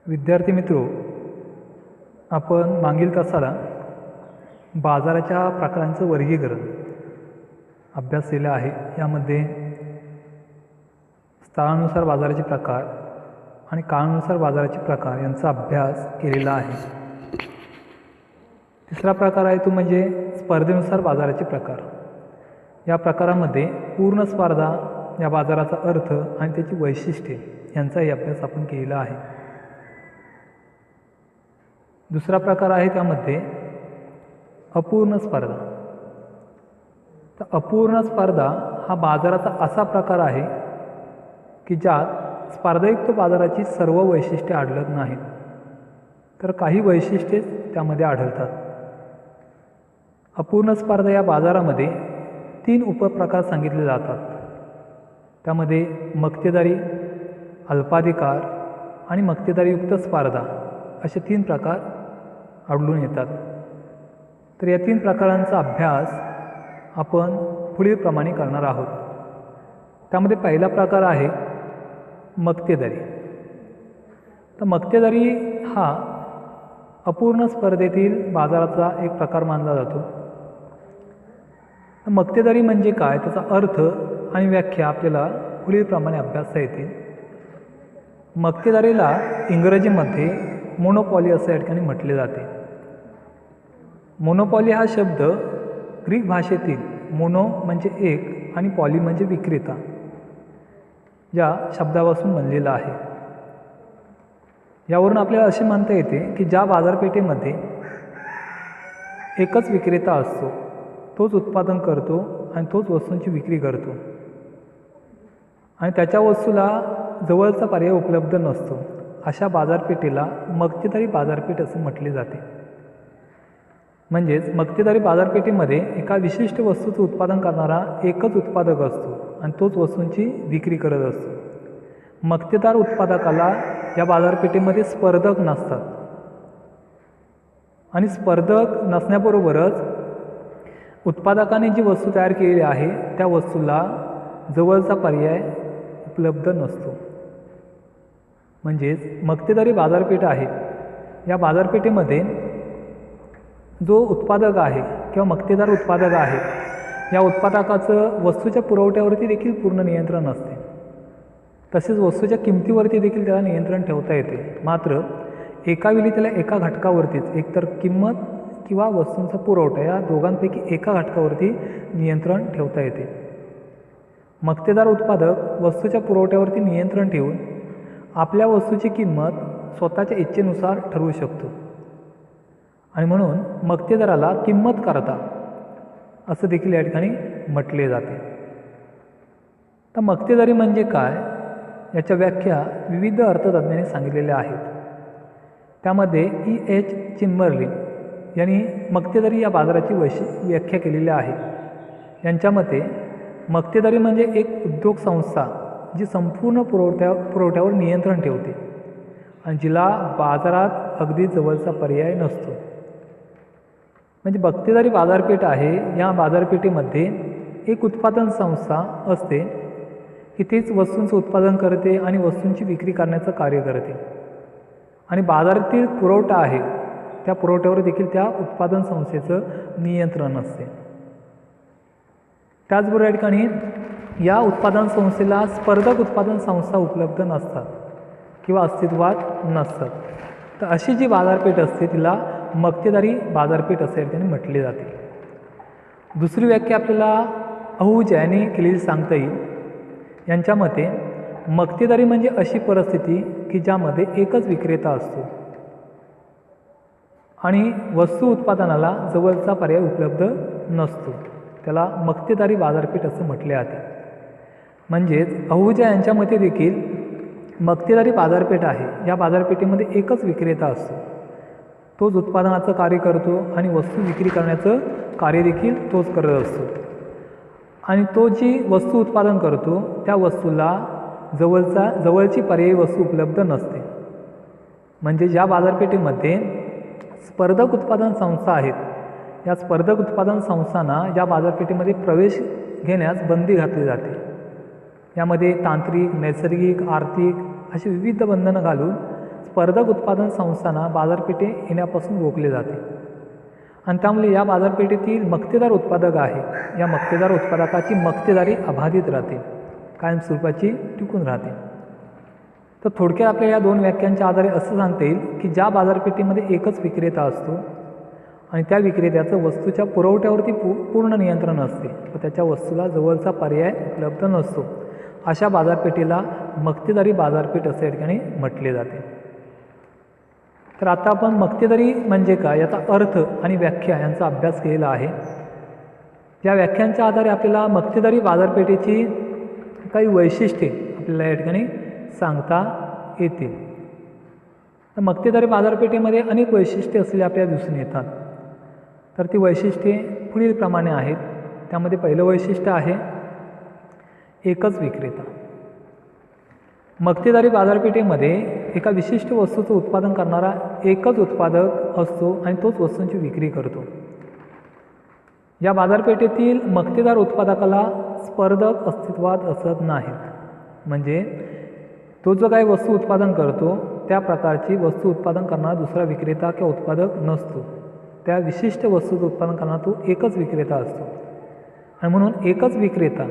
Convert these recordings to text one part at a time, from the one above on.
विद्यार्थी मित्रो, आपण मागील तासाला बाजाराच्या प्रकारांचं वर्गीकरण अभ्यास केलं आहे. यामध्ये स्थळानुसार बाजाराचे प्रकार आणि काळानुसार बाजाराचे प्रकार यांचा अभ्यास केलेला आहे. तिसरा प्रकार आहे तो म्हणजे स्पर्धेनुसार बाजाराचे प्रकार. या प्रकारामध्ये पूर्ण स्पर्धा, या बाजाराचा अर्थ आणि त्याची वैशिष्ट्ये यांचाही अभ्यास आपण केलेला आहे. दुसरा प्रकार आहे त्यामध्ये अपूर्ण स्पर्धा. तर अपूर्ण स्पर्धा हा बाजाराचा असा प्रकार आहे की ज्यात स्पर्धायुक्त बाजाराची सर्व वैशिष्ट्ये आढळत नाहीत, तर काही वैशिष्ट्ये त्यामध्ये आढळतात. अपूर्ण स्पर्धा या बाजारामध्ये 3 उपप्रकार सांगितले जातात. त्यामध्ये मक्तेदारी, अल्पाधिकार आणि मक्तेदारीयुक्त स्पर्धा असे 3 प्रकार आढळून येतात. तर या 3 प्रकारांचा अभ्यास आपण पुढीलप्रमाणे करणार आहोत. त्यामध्ये पहिला प्रकार आहे मक्तेदारी. तर मक्तेदारी हा अपूर्ण स्पर्धेतील बाजाराचा एक प्रकार मानला जातो. तर मक्तेदारी म्हणजे काय, त्याचा अर्थ आणि व्याख्या आपल्याला पुढीलप्रमाणे अभ्यासता येतील. मक्तेदारीला इंग्रजीमध्ये मोनोपॉली असे या ठिकाणी म्हटले जाते. मोनोपॉली हा शब्द ग्रीक भाषेतील मोनो म्हणजे एक आणि पॉली म्हणजे विक्रेता या शब्दापासून बनलेला आहे. यावरून आपल्याला असे म्हणता येते की ज्या बाजारपेठेमध्ये एकच विक्रेता असतो, तोच उत्पादन करतो आणि तोच वस्तूंची विक्री करतो आणि त्याच्या वस्तूला जवळचा पर्याय उपलब्ध नसतो, अशा बाजारपेठेला मक्तेदारी बाजारपेठ असे म्हटले जाते. म्हणजेच मक्तेदारी बाजारपेठेमध्ये एका विशिष्ट वस्तूचं उत्पादन करणारा एकच उत्पादक असतो आणि तोच वस्तूंची विक्री करत असतो. मक्तेदार उत्पादकाला या बाजारपेठेमध्ये स्पर्धक नसतात आणि स्पर्धक नसण्याबरोबरच उत्पादकाने जी वस्तू तयार केलेली आहे त्या वस्तूला जवळचा पर्याय उपलब्ध नसतो. म्हणजेच मक्तेदारी बाजारपेठ आहे, या बाजारपेठेमध्ये जो उत्पादक आहे किंवा मक्तेदार उत्पादक आहे, या उत्पादकाचं वस्तूच्या पुरवठ्यावरती देखील पूर्ण नियंत्रण असते. तसेच वस्तूच्या किमतीवरती देखील त्याला नियंत्रण ठेवता येते. मात्र एकावेळी त्याला एका घटकावरतीच, एकतर किंमत किंवा वस्तूंचा पुरवठा या दोघांपैकी एका घटकावरती नियंत्रण ठेवता येते. मक्तेदार उत्पादक वस्तूच्या पुरवठ्यावरती नियंत्रण ठेवून आपल्या वस्तूची किंमत स्वतःच्या इच्छेनुसार ठरवू शकतो आणि म्हणून मक्तेदाराला किंमत करता असं देखील या ठिकाणी म्हटले जाते. तर मक्तेदारी म्हणजे काय, याच्या व्याख्या विविध अर्थतज्ञांनी सांगितलेल्या आहेत. त्यामध्ये E.H. चिंबरलिन यांनी मक्तेदारी या बाजाराची व्याख्या केलेली आहे. यांच्या मते मक्तेदारी म्हणजे एक उद्योग संस्था जी संपूर्ण पुरवठ्यावर नियंत्रण ठेवते आणि जिला बाजारात अगदी जवळचा पर्याय नसतो. म्हणजे मक्तेदारी बाजारपेठ आहे, या बाजारपेठेमध्ये एक उत्पादन संस्था असते की तीच वस्तूंचं उत्पादन करते आणि वस्तूंची विक्री करण्याचं कार्य करते आणि बाजारातील पुरवठा आहे त्या पुरवठ्यावर देखील त्या उत्पादन संस्थेचं नियंत्रण असते. त्याचबरोबर या ठिकाणी या उत्पादन संस्थेला स्पर्धक उत्पादन संस्था उपलब्ध नसतात किंवा अस्तित्वात नसतात. तर अशी जी बाजारपेठ असते तिला मक्तेदारी बाजारपेठ असे या ठिकाणी म्हटले जाते. दुसरी व्याख्या आपल्याला अहुजा यांनी केलेली सांगता येईल. यांच्या मते मक्तेदारी म्हणजे अशी परिस्थिती की ज्यामध्ये एकच विक्रेता असतो आणि वस्तू उत्पादनाला जवळचा पर्याय उपलब्ध नसतो, त्याला मक्तेदारी बाजारपेठ असं म्हटले जाते. म्हणजेच अहुजा यांच्या मते देखील मक्तेदारी बाजारपेठ आहे, या बाजारपेठेमध्ये एकच विक्रेता असतो, तोच उत्पादनाचं कार्य करतो आणि वस्तू विक्री करण्याचं कार्य देखील तोच करत असतो आणि तो जी वस्तू उत्पादन करतो त्या वस्तूला जवळची पर्यायी वस्तू उपलब्ध नसते. म्हणजे ज्या बाजारपेठेमध्ये स्पर्धक उत्पादन संस्था आहेत, या स्पर्धक उत्पादन संस्थांना या बाजारपेठेमध्ये प्रवेश घेण्यास बंदी घातली जाते. यामध्ये तांत्रिक, नैसर्गिक, आर्थिक अशी विविध बंधनं घालून स्पर्धक उत्पादन संस्थांना बाजारपेठे येण्यापासून रोखले जाते आणि त्यामुळे या बाजारपेठेतील मक्तेदार उत्पादक आहे या मक्तेदार उत्पादकाची मक्तेदारी अबाधित राहते, कायमस्वरूपाची टिकून राहते. तर थोडक्यात आपल्या या 2 व्याख्यांच्या आधारे असं सांगता येईल की ज्या बाजारपेठेमध्ये एकच विक्रेता असतो आणि त्या विक्रेत्याचं वस्तूच्या पुरवठ्यावरती पूर्ण नियंत्रण असते व त्याच्या वस्तूला जवळचा पर्याय उपलब्ध नसतो, अशा बाजारपेठेला मक्तेदारी बाजारपेठ असे या ठिकाणी म्हटले जाते. तर आता आपण मक्तेदारी म्हणजे काय याचा अर्थ आणि व्याख्या यांचा अभ्यास केलेला आहे. या व्याख्यांच्या आधारे आपल्याला मक्तेदारी बाजारपेठेची काही वैशिष्ट्ये आपल्याला या ठिकाणी सांगता येतील. तर मक्तेदारी बाजारपेठेमध्ये अनेक वैशिष्ट्ये असलेली आपल्याला दिसून येतात. तर ती वैशिष्ट्ये पुढील प्रमाणे आहेत. त्यामध्ये पहिलं वैशिष्ट्य आहे एकच विक्रेता. मक्तेदारी बाजारपेठेमध्ये एका विशिष्ट वस्तूचं उत्पादन करणारा एकच उत्पादक असतो आणि तोच वस्तूंची विक्री करतो. या बाजारपेठेतील मक्तेदार उत्पादकाला स्पर्धक अस्तित्वात असत नाहीत. म्हणजे तो जो काही वस्तू उत्पादन करतो त्या प्रकारची वस्तू उत्पादन करणारा दुसरा विक्रेता किंवा उत्पादक नसतो. त्या विशिष्ट वस्तूचं उत्पादन करणारा तो एकच विक्रेता असतो आणि म्हणून एकच विक्रेता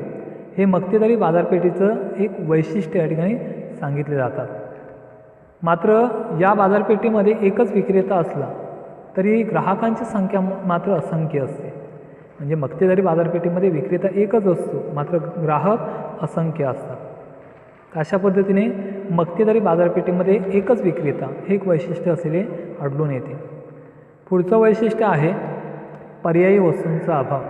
हे मक्तेदारी बाजारपेठेचं एक वैशिष्ट्य या ठिकाणी सांगितले जातात. मात्र या बाजारपेठेमध्ये एकच विक्रेता असला तरी ग्राहकांची संख्या मात्र असंख्य असते. म्हणजे मक्तेदारी बाजारपेठेमध्ये विक्रेता एकच असतो मात्र ग्राहक असंख्य असतात. अशा पद्धतीने मक्तेदारी बाजारपेठेमध्ये एकच विक्रेता हे एक वैशिष्ट्य असलेले आढळून येते. पुढचं वैशिष्ट्य आहे पर्यायी वस्तूंचा अभाव.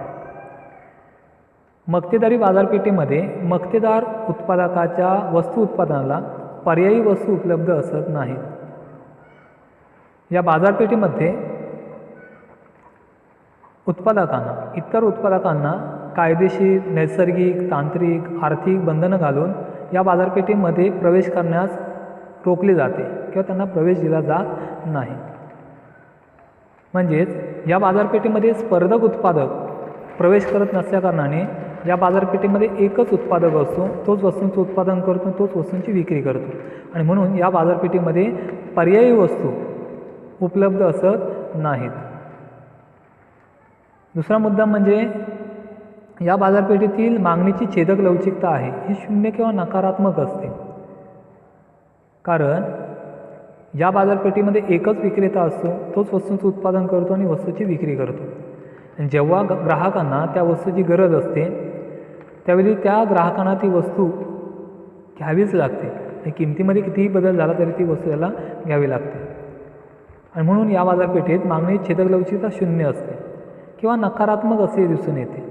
मक्तेदारी बाजारपेठेमध्ये मक्तेदार उत्पादकाच्या वस्तू उत्पादनाला पर्यायी वस्तू उपलब्ध असत नाहीत. या बाजारपेठेमध्ये उत्पादकांना इतर उत्पादकांना कायदेशीर, नैसर्गिक, तांत्रिक, आर्थिक बंधनं घालून या बाजारपेठेमध्ये प्रवेश करण्यास रोखले जाते किंवा त्यांना प्रवेश दिला जात नाही. म्हणजेच या बाजारपेठेमध्ये स्पर्धक उत्पादक प्रवेश करत नसल्याकारणाने या बाजारपेठेमध्ये एकच उत्पादक असतो, तोच वस्तूंचं उत्पादन करतो, तोच वस्तूंची विक्री करतो आणि म्हणून या बाजारपेठेमध्ये पर्यायी वस्तू उपलब्ध असत नाहीत. दुसरा मुद्दा म्हणजे या बाजारपेठेतील मागणीची छेदक लवचिकता आहे ही 0 किंवा नकारात्मक असते. कारण या बाजारपेठेमध्ये एकच विक्रेता असतो, तोच वस्तूंचं उत्पादन करतो आणि वस्तूची विक्री करतो. आणि जेव्हा ग्राहकांना त्या वस्तूची गरज असते त्यावेळी त्या ग्राहकांना ती वस्तू घ्यावीच लागते आणि किमतीमध्ये कितीही बदल झाला तरी ती वस्तू त्याला घ्यावी लागते. आणि म्हणून या बाजारपेठेत मागणीची छेदक लवचिकता 0 असते किंवा नकारात्मक असे दिसून येते.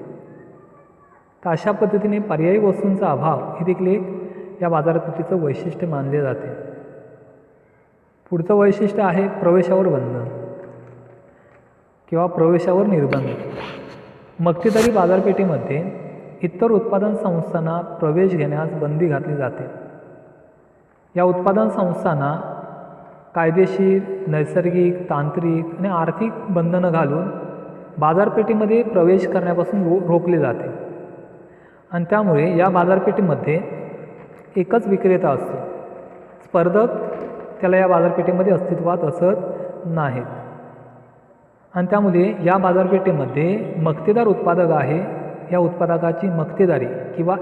तर अशा पद्धतीने पर्यायी वस्तूंचा अभाव हे देखील एक या बाजारपेठेचं वैशिष्ट्य मानले जाते. पुढचं वैशिष्ट्य आहे प्रवेशावर बंधन किंवा प्रवेशावर निर्बंध. मक्तेदारी बाजारपेठेमध्ये इतर उत्पादन संस्थांना प्रवेश घेण्यास बंदी घातली जाते. या उत्पादन संस्थांना कायदेशीर, नैसर्गिक, तांत्रिक आणि आर्थिक बंधनं घालून बाजारपेठेमध्ये प्रवेश करण्यापासून रोखले जाते आणि त्यामुळे या बाजारपेठेमध्ये एकच विक्रेता असतो. स्पर्धक त्याला या बाजारपेठेमध्ये अस्तित्वात असत नाहीत आणि त्यामुळे या बाजारपेठेमध्ये मक्तेदार उत्पादक आहे या उत्पादकाची मक्तेदारी किंवा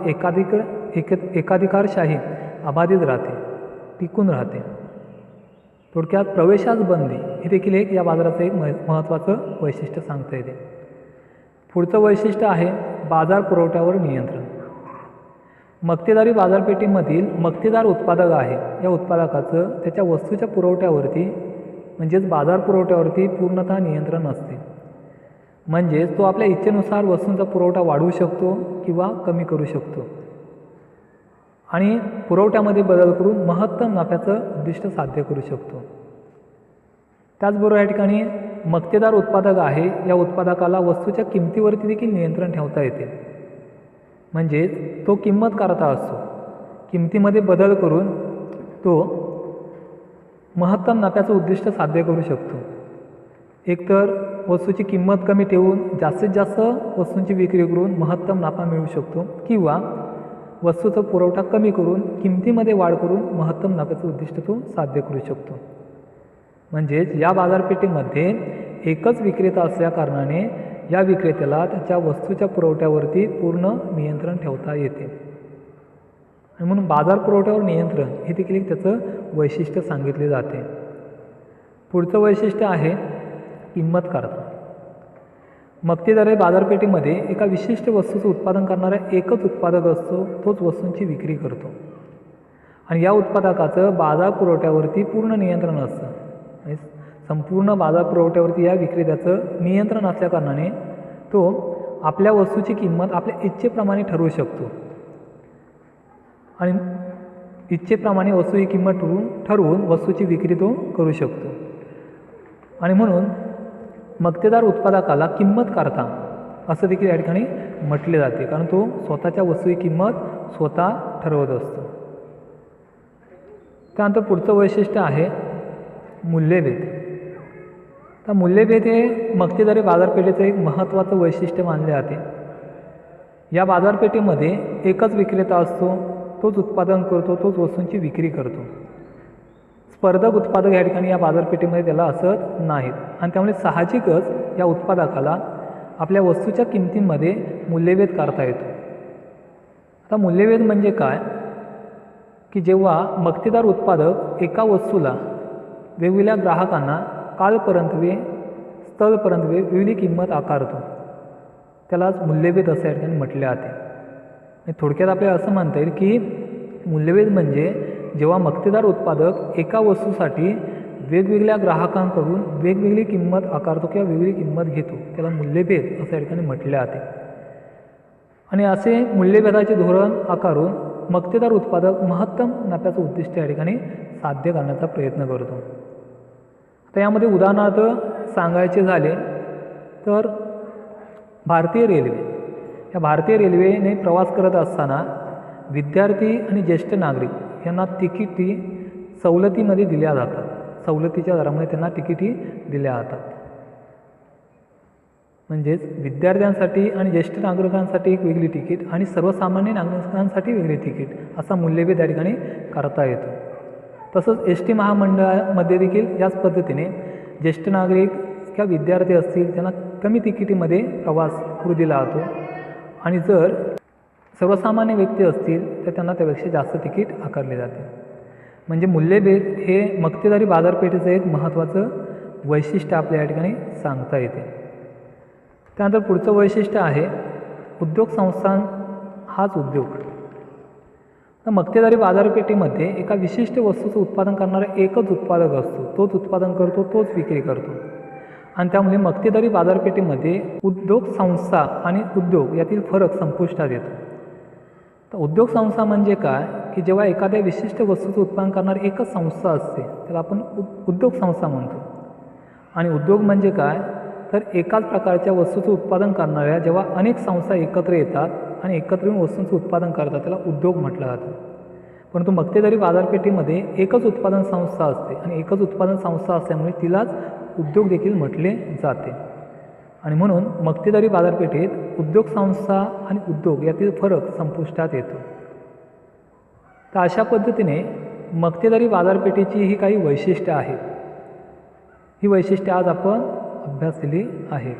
एकाधिकारशाही अबाधित राहते, टिकून राहते. थोडक्यात प्रवेशास बंदी हे देखील एक या बाजाराचं एक महत्त्वाचं वैशिष्ट्य सांगता येते. पुढचं वैशिष्ट्य आहे बाजार पुरवठ्यावर नियंत्रण. मक्तेदारी बाजारपेठेमधील मक्तेदार उत्पादक आहे या उत्पादकाचं त्याच्या वस्तूच्या पुरवठ्यावरती म्हणजेच बाजार पुरवठ्यावरती पूर्णतः नियंत्रण असते. म्हणजेच तो आपल्या इच्छेनुसार वस्तूंचा पुरवठा वाढवू शकतो किंवा कमी करू शकतो आणि पुरवठ्यामध्ये बदल करून महत्तम नफ्याचं उद्दिष्ट साध्य करू शकतो. त्याचबरोबर या ठिकाणी मक्तेदार उत्पादक आहे या उत्पादकाला वस्तूच्या किमतीवरती देखील नियंत्रण ठेवता येते. म्हणजेच तो किंमतकर्ता असतो, किमतीमध्ये बदल करून तो महत्तम नफ्याचं उद्दिष्ट साध्य करू शकतो. एकतर वस्तूची किंमत कमी ठेवून जास्तीत जास्त वस्तूंची विक्री करून महत्तम नफा मिळवू शकतो किंवा वस्तूचा पुरवठा कमी करून किमतीमध्ये वाढ करून महत्तम नफ्याचं उद्दिष्ट तो साध्य करू शकतो. म्हणजेच या बाजारपेठेमध्ये एकच विक्रेता असल्या कारणाने या विक्रेत्याला त्याच्या वस्तूच्या पुरवठ्यावरती पूर्ण नियंत्रण ठेवता येते. आणि म्हणून बाजार पुरवठ्यावर नियंत्रण हे देखील एक त्याचं वैशिष्ट्य सांगितले जाते. पुढचं वैशिष्ट्य आहे किंमतकारता. मक्तेदारी बाजारपेठेमध्ये एका विशिष्ट वस्तूचं उत्पादन करणारा एकच उत्पादक असतो, तोच वस्तूंची विक्री करतो. आणि या उत्पादकाचं बाजार पुरवठ्यावरती पूर्ण नियंत्रण असतं. संपूर्ण बाजार पुरवठ्यावरती या विक्रेत्याचं नियंत्रण असल्याकारणाने तो आपल्या वस्तूची किंमत आपल्या इच्छेप्रमाणे ठरवू शकतो आणि इच्छेप्रमाणे वस्तूची किंमत ठरवून वस्तूची विक्री तो करू शकतो. आणि म्हणून मक्तेदार उत्पादकाला किंमतकर्ता असं देखील या ठिकाणी म्हटले जाते, कारण तो स्वतःच्या वस्तूची किंमत स्वतः ठरवत असतो. त्यानंतर पुढचं वैशिष्ट्य आहे मूल्यभेद. तर मूल्यभेद हे मक्तेदारी बाजारपेठेचं एक महत्त्वाचं वैशिष्ट्य मानले जाते. या बाजारपेठेमध्ये एकच विक्रेता असतो, तोच उत्पादन करतो, तोच वस्तूंची विक्री करतो. स्पर्धक उत्पादक या ठिकाणी या बाजारपेठेमध्ये त्याला असत नाहीत आणि त्यामुळे साहजिकच या उत्पादकाला आपल्या वस्तूच्या किमतींमध्ये मूल्यभेद करता येतो. आता मूल्यभेद म्हणजे काय की जेव्हा मक्तेदार उत्पादक एका वस्तूला वेगवेगळ्या ग्राहकांना कालपरंतवे स्थळपरंतवे वेगळी किंमत आकारतो, त्यालाच मूल्यभेद असं या ठिकाणी म्हटले जाते. थोडक्यात आपल्याला असं म्हणता येईल की मूल्यभेद म्हणजे जेव्हा मक्तेदार उत्पादक एका वस्तूसाठी वेगवेगळ्या ग्राहकांकडून वेगवेगळी किंमत आकारतो किंवा वेगळी किंमत घेतो, त्याला मूल्यभेद असं या ठिकाणी म्हटले जाते. आणि असे मूल्यभेदाचे धोरण आकारून मक्तेदार उत्पादक महत्तम नफ्याचं उद्दिष्ट या ठिकाणी साध्य करण्याचा प्रयत्न करतो. आता यामध्ये उदाहरणार्थ सांगायचे झाले तर भारतीय रेल्वे, या भारतीय रेल्वेने प्रवास करत असताना विद्यार्थी आणि ज्येष्ठ नागरिक यांना तिकिटी सवलतीमध्ये दिल्या जातात. सवलतीच्या दरामध्ये त्यांना तिकिटी दिल्या जातात. म्हणजेच विद्यार्थ्यांसाठी आणि ज्येष्ठ नागरिकांसाठी एक वेगळी तिकीट आणि सर्वसामान्य नागरिकांसाठी वेगळी तिकीट असा मूल्यभेद या ठिकाणी करता येतो. तसंच एस टी महामंडळामध्ये देखील याच पद्धतीने ज्येष्ठ नागरिक किंवा विद्यार्थी असतील त्यांना कमी तिकिटीमध्ये प्रवास करू दिला जातो आणि जर सर्वसामान्य व्यक्ती असतील तर त्यांना त्यापेक्षा जास्त तिकीट आकारले जाते. म्हणजे मूल्यभेद हे मक्तेदारी बाजारपेठेचं एक महत्त्वाचं वैशिष्ट्य आपल्या या ठिकाणी सांगता येते. त्यानंतर पुढचं वैशिष्ट्य आहे उद्योग संस्थान हाच उद्योग. तर मक्तेदारी बाजारपेठेमध्ये एका विशिष्ट वस्तूचं उत्पादन करणारा एकच उत्पादक असतो, तोच उत्पादन करतो, तोच विक्री करतो. आणि त्यामुळे मक्तेदारी बाजारपेठेमध्ये उद्योग संस्था आणि उद्योग यातील फरक संपुष्टात येतो. तर उद्योग संस्था म्हणजे काय की जेव्हा एखाद्या विशिष्ट वस्तूचं उत्पादन करणारी एकच संस्था असते त्याला आपण उद्योग संस्था म्हणतो. आणि उद्योग म्हणजे काय तर एकाच प्रकारच्या वस्तूचं उत्पादन करणाऱ्या जेव्हा अनेक संस्था एकत्र येतात आणि एकत्र येऊन वस्तूंचं उत्पादन करतात त्याला उद्योग म्हटलं जातं. परंतु मक्तेदारी बाजारपेठेमध्ये एकच उत्पादन संस्था असते आणि एकच उत्पादन संस्था असल्यामुळे तिलाच उद्योग देखील म्हटले जाते. आणि म्हणून मक्तेदारी बाजारपेठेत उद्योग संस्था आणि उद्योग यातील फरक संपुष्टात येतो. तर अशा पद्धतीने मक्तेदारी बाजारपेठेची ही काही वैशिष्ट्ये आहेत. ही वैशिष्ट्ये आज आपण अभ्यासलेली आहेत.